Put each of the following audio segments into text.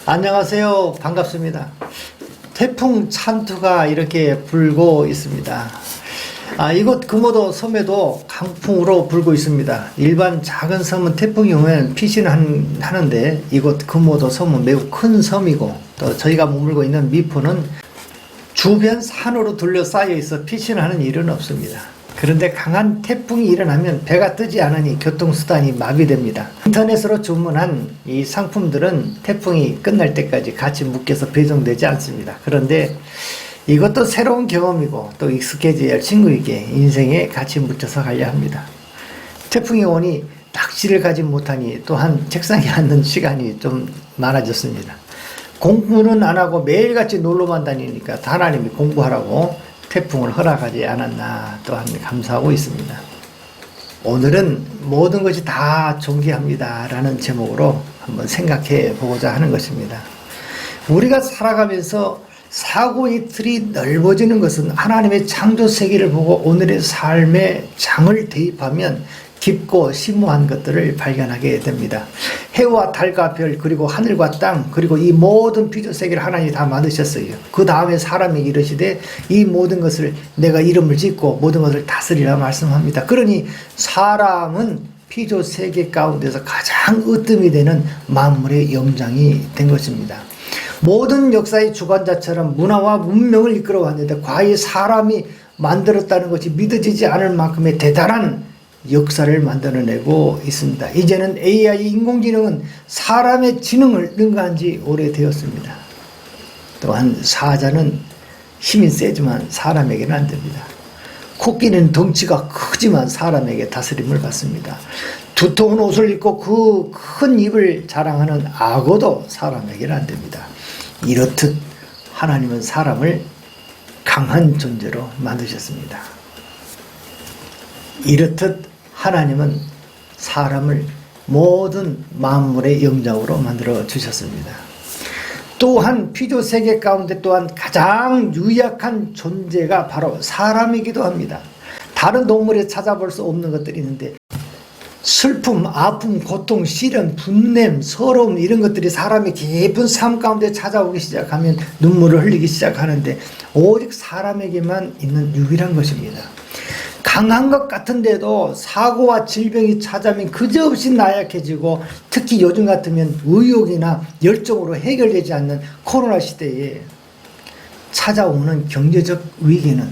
안녕하세요. 반갑습니다. 태풍 찬투가 이렇게 불고 있습니다. 이곳 금오도 섬에도 강풍으로 불고 있습니다. 일반 작은 섬은 태풍이 오면 피신은 하는데 이곳 금오도 섬은 매우 큰 섬이고 또 저희가 머물고 있는 미포는 주변 산으로 둘러싸여 있어 피신하는 일은 없습니다. 그런데 강한 태풍이 일어나면 배가 뜨지 않으니 교통수단이 마비됩니다. 인터넷으로 주문한 이 상품들은 태풍이 끝날 때까지 같이 묶여서 배송되지 않습니다. 그런데 이것도 새로운 경험이고 또 익숙해져야 할 친구에게 인생에 같이 묻혀서 가야 합니다. 태풍이 오니 낚시를 가지 못하니 또한 책상에 앉는 시간이 좀 많아졌습니다. 공부는 안 하고 매일같이 놀러만 다니니까 하나님이 공부하라고 태풍을 허락하지 않았나 또한 감사하고 있습니다. 오늘은 모든 것이 다 존귀합니다 라는 제목으로 한번 생각해 보고자 하는 것입니다. 우리가 살아가면서 사고의 틀이 넓어지는 것은 하나님의 창조 세계를 보고 오늘의 삶의 장을 대입하면 깊고 심오한 것들을 발견하게 됩니다. 해와 달과 별 그리고 하늘과 땅 그리고 이 모든 피조 세계를 하나님이 다 만드셨어요. 그 다음에 사람에게 이르시되 이 모든 것을 내가 이름을 짓고 모든 것을 다스리라 말씀합니다. 그러니 사람은 피조 세계 가운데서 가장 으뜸이 되는 만물의 영장이 된 것입니다. 모든 역사의 주관자처럼 문화와 문명을 이끌어왔는데 과연 사람이 만들었다는 것이 믿어지지 않을 만큼의 대단한 역사를 만들어내고 있습니다. 이제는 AI 인공지능은 사람의 지능을 능가한 지 오래되었습니다. 또한 사자는 힘이 세지만 사람에게는 안 됩니다. 코끼리는 덩치가 크지만 사람에게 다스림을 받습니다. 두터운 옷을 입고 그 큰 입을 자랑하는 악어도 사람에게는 안 됩니다. 이렇듯 하나님은 사람을 강한 존재로 만드셨습니다. 이렇듯 하나님은 사람을 모든 만물의 영장으로 만들어 주셨습니다. 또한 피조세계 가운데 또한 가장 유약한 존재가 바로 사람이기도 합니다. 다른 동물에 찾아볼 수 없는 것들이 있는데 슬픔, 아픔, 고통, 시련, 분냄, 서러움 이런 것들이 사람의 깊은 삶 가운데 찾아오기 시작하면 눈물을 흘리기 시작하는데 오직 사람에게만 있는 유일한 것입니다. 강한 것 같은데도 사고와 질병이 찾아오면 그저없이 나약해지고 특히 요즘 같으면 의욕이나 열정으로 해결되지 않는 코로나 시대에 찾아오는 경제적 위기는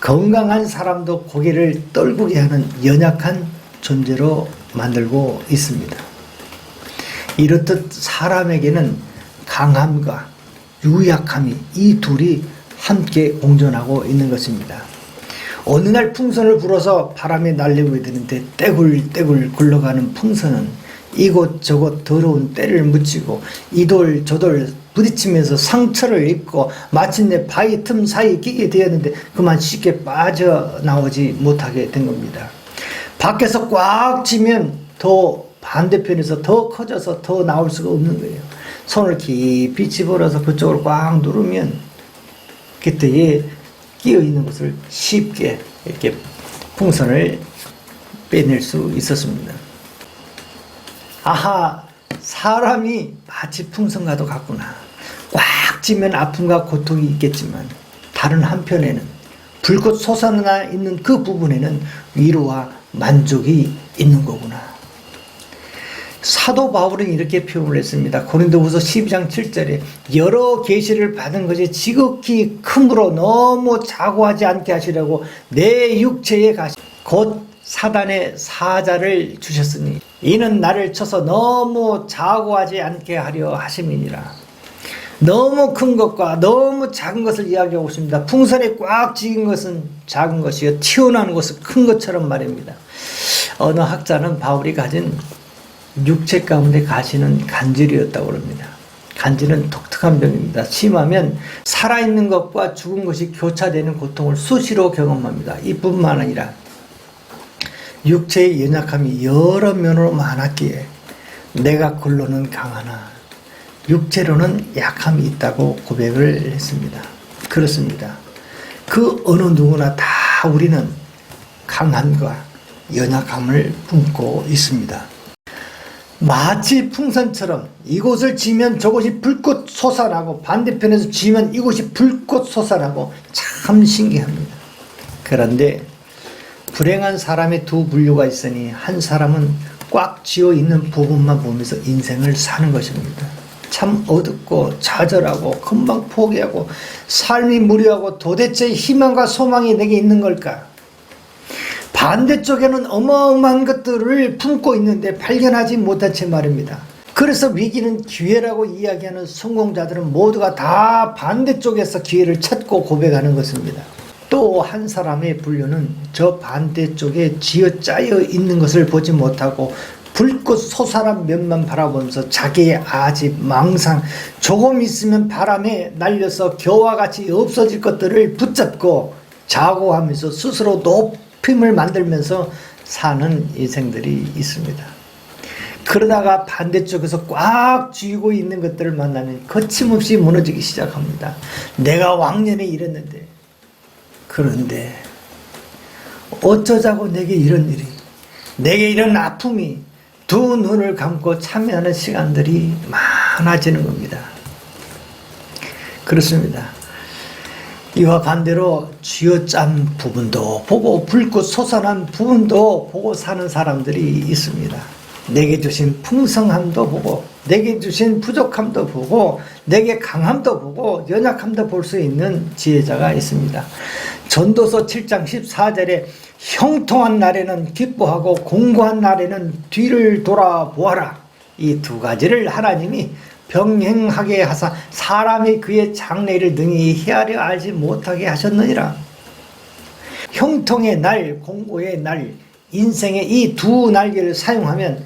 건강한 사람도 고개를 떨구게 하는 연약한 존재로 만들고 있습니다. 이렇듯 사람에게는 강함과 유약함이 이 둘이 함께 공존하고 있는 것입니다. 어느 날 풍선을 불어서 바람에 날리고 되는데 떼굴떼굴 굴러가는 풍선은 이곳저곳 더러운 때를 묻히고 이돌 저돌 부딪히면서 상처를 입고 마침내 바위 틈 사이에 끼게 되었는데 그만 쉽게 빠져나오지 못하게 된 겁니다. 밖에서 꽉 쥐면 더 반대편에서 더 커져서 더 나올 수가 없는 거예요. 손을 깊이 집어넣어서 그쪽을 꽉 누르면 그때에 끼어 있는 것을 쉽게 이렇게 풍선을 빼낼 수 있었습니다. 아하, 사람이 마치 풍선과도 같구나. 꽉 쥐면 아픔과 고통이 있겠지만 다른 한편에는 불꽃 솟아나 있는 그 부분에는 위로와 만족이 있는 거구나. 사도 바울은 이렇게 표현을 했습니다. 고린도후서 12장 7절에 여러 계시를 받은 것이 지극히 크므로 너무 자고하지 않게 하시려고 내 육체에 가시 곧 사단의 사자를 주셨으니 이는 나를 쳐서 너무 자고하지 않게 하려 하심이니라. 너무 큰 것과 너무 작은 것을 이야기하고 있습니다. 풍선에 꽉 쥐인 것은 작은 것이요 튀어나오는 것은 큰 것처럼 말입니다. 어느 학자는 바울이 가진 육체 가운데 가시는 간질이었다고 합니다. 간질은 독특한 병입니다. 심하면 살아있는 것과 죽은 것이 교차되는 고통을 수시로 경험합니다. 이뿐만 아니라 육체의 연약함이 여러 면으로 많았기에 내가 굴로는 강하나 육체로는 약함이 있다고 고백을 했습니다. 그렇습니다. 그 어느 누구나 다 우리는 강함과 연약함을 품고 있습니다. 마치 풍선처럼 이곳을 지면 저곳이 불꽃 솟아나고 반대편에서 지면 이곳이 불꽃 솟아나고 참 신기합니다. 그런데 불행한 사람의 두 분류가 있으니 한 사람은 꽉 쥐어 있는 부분만 보면서 인생을 사는 것입니다. 참 어둡고 좌절하고 금방 포기하고 삶이 무료하고 도대체 희망과 소망이 내게 있는 걸까? 반대쪽에는 어마어마한 것들을 품고 있는데 발견하지 못한 채 말입니다. 그래서 위기는 기회라고 이야기하는 성공자들은 모두가 다 반대쪽에서 기회를 찾고 고백하는 것입니다. 또 한 사람의 분류는 저 반대쪽에 쥐어짜여 있는 것을 보지 못하고 불꽃 솟아난 면만 바라보면서 자기의 아집, 망상, 조금 있으면 바람에 날려서 겨와 같이 없어질 것들을 붙잡고 자고하면서 스스로 높임을 만들면서 사는 인생들이 있습니다. 그러다가 반대쪽에서 꽉 쥐고 있는 것들을 만나면 거침없이 무너지기 시작합니다. 내가 왕년에 이랬는데, 그런데 어쩌자고 내게 이런 일이, 내게 이런 아픔이, 두 눈을 감고 참여하는 시간들이 많아지는 겁니다. 그렇습니다. 이와 반대로 쥐어짠 부분도 보고 불꽃 솟아난 부분도 보고 사는 사람들이 있습니다. 내게 주신 풍성함도 보고 내게 주신 부족함도 보고 내게 강함도 보고 연약함도 볼 수 있는 지혜자가 있습니다. 전도서 7장 14절에 형통한 날에는 기뻐하고 공고한 날에는 뒤를 돌아보아라. 이 두 가지를 하나님이 병행하게 하사 사람이 그의 장래를 능히 헤아려 알지 못하게 하셨느니라. 형통의 날, 공고의 날, 인생의 이 두 날개를 사용하면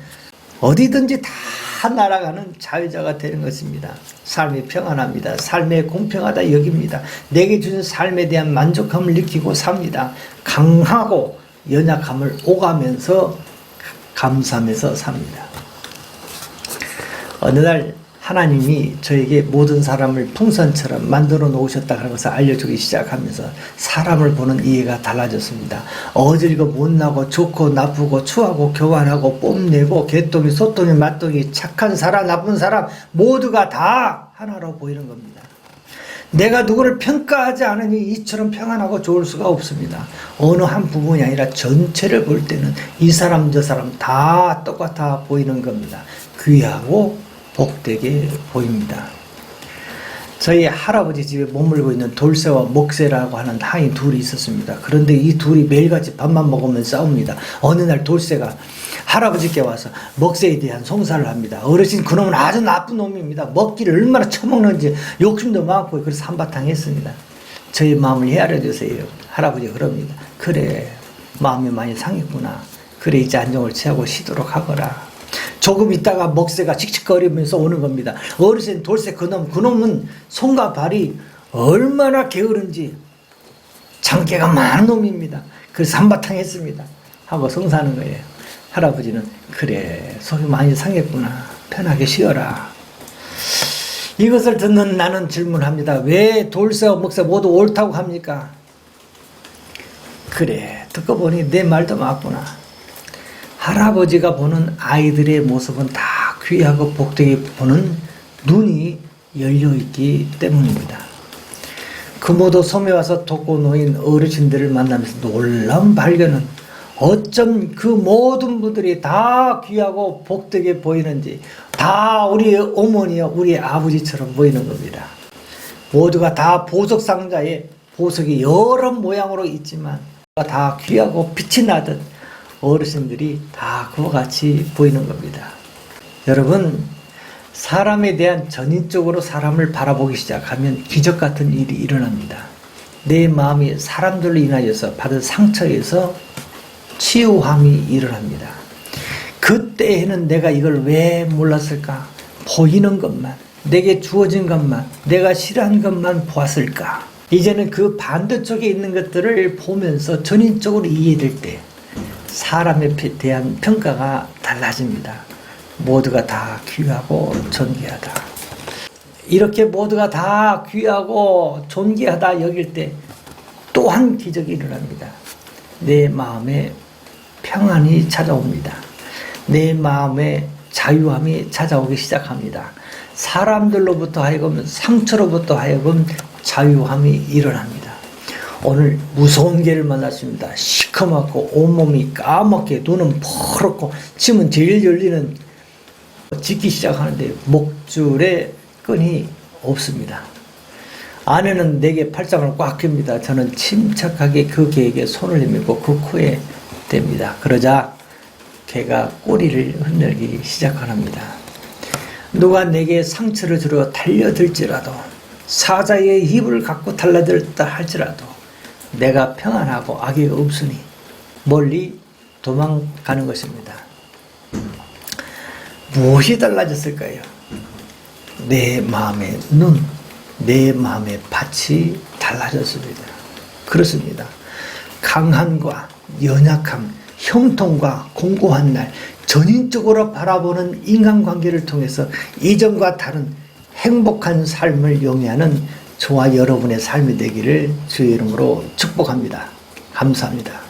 어디든지 다 날아가는 자유자가 되는 것입니다. 삶이 평안합니다. 삶에 공평하다 여깁니다. 내게 주신 삶에 대한 만족함을 느끼고 삽니다. 강하고 연약함을 오가면서 감사하면서 삽니다. 어느 날 하나님이 저에게 모든 사람을 풍선처럼 만들어 놓으셨다 그런 것을 알려주기 시작하면서 사람을 보는 이해가 달라졌습니다. 어질고 못나고 좋고 나쁘고 추하고 교환하고 뽐내고 개똥이 소똥이 맛똥이 착한 사람 나쁜 사람 모두가 다 하나로 보이는 겁니다. 내가 누구를 평가하지 않으니 이처럼 평안하고 좋을 수가 없습니다. 어느 한 부분이 아니라 전체를 볼 때는 이 사람 저 사람 다 똑같아 보이는 겁니다. 귀하고 복되게 보입니다. 저희 할아버지 집에 머물고 있는 돌쇠와 먹새라고 하는 하인 둘이 있었습니다. 그런데 이 둘이 매일같이 밥만 먹으면 싸웁니다. 어느 날 돌쇠가 할아버지께 와서 먹새에 대한 송사를 합니다. 어르신 그놈은 아주 나쁜 놈입니다. 먹기를 얼마나 처먹는지 욕심도 많고 그래서 한바탕 했습니다. 저희 마음을 헤아려 주세요. 할아버지가 그럽니다. 그래 마음이 많이 상했구나. 그래 이제 안정을 취하고 쉬도록 하거라. 조금 있다가 먹새가 칙칙거리면서 오는 겁니다. 어르신 돌쇠 그놈은 손과 발이 얼마나 게으른지 장기가 많은 놈입니다. 그래서 한바탕 했습니다. 하고 성사하는 거예요. 할아버지는 그래 속이 많이 상했구나. 편하게 쉬어라. 이것을 듣는 나는 질문합니다. 왜 돌쇠와 먹새 모두 옳다고 합니까? 그래 듣고 보니 내 말도 맞구나. 할아버지가 보는 아이들의 모습은 다 귀하고 복되게 보는 눈이 열려있기 때문입니다. 금오도 섬에 와서 돕고 놓인 어르신들을 만나면서 놀라운 발견은 어쩜 그 모든 분들이 다 귀하고 복되게 보이는지 다 우리 어머니와 우리 아버지처럼 보이는 겁니다. 모두가 다 보석 상자에 보석이 여러 모양으로 있지만 다 귀하고 빛이 나듯 어르신들이 다 그와 같이 보이는 겁니다. 여러분 사람에 대한 전인적으로 사람을 바라보기 시작하면 기적 같은 일이 일어납니다. 내 마음이 사람들로 인하여서 받은 상처에서 치유함이 일어납니다. 그때에는 내가 이걸 왜 몰랐을까? 보이는 것만, 내게 주어진 것만, 내가 싫어하는 것만 보았을까? 이제는 그 반대쪽에 있는 것들을 보면서 전인적으로 이해될 때 사람에 대한 평가가 달라집니다. 모두가 다 귀하고 존귀하다. 이렇게 모두가 다 귀하고 존귀하다 여길 때 또한 기적이 일어납니다. 내 마음에 평안이 찾아옵니다. 내 마음에 자유함이 찾아오기 시작합니다. 사람들로부터 하여금 상처로부터 하여금 자유함이 일어납니다. 오늘 무서운 개를 만났습니다. 시커멓고 온몸이 까맣게 눈은 퍼렇고 침은 제일 열리는 짖기 시작하는데 목줄에 끈이 없습니다. 아내는 내게 팔짱을 꽉 낍니다. 저는 침착하게 그 개에게 손을 내밀고 그 코에 댑니다. 그러자 개가 꼬리를 흔들기 시작합니다. 누가 내게 상처를 주러 달려들지라도 사자의 입을 갖고 달려들다 할지라도 내가 평안하고 악의가 없으니 멀리 도망가는 것입니다. 무엇이 달라졌을까요? 내 마음의 눈, 내 마음의 밭이 달라졌습니다. 그렇습니다. 강함과 연약함, 형통과 공고한 날, 전인적으로 바라보는 인간관계를 통해서 이전과 다른 행복한 삶을 영위하는 저와 여러분의 삶이 되기를 주의 이름으로 축복합니다. 감사합니다.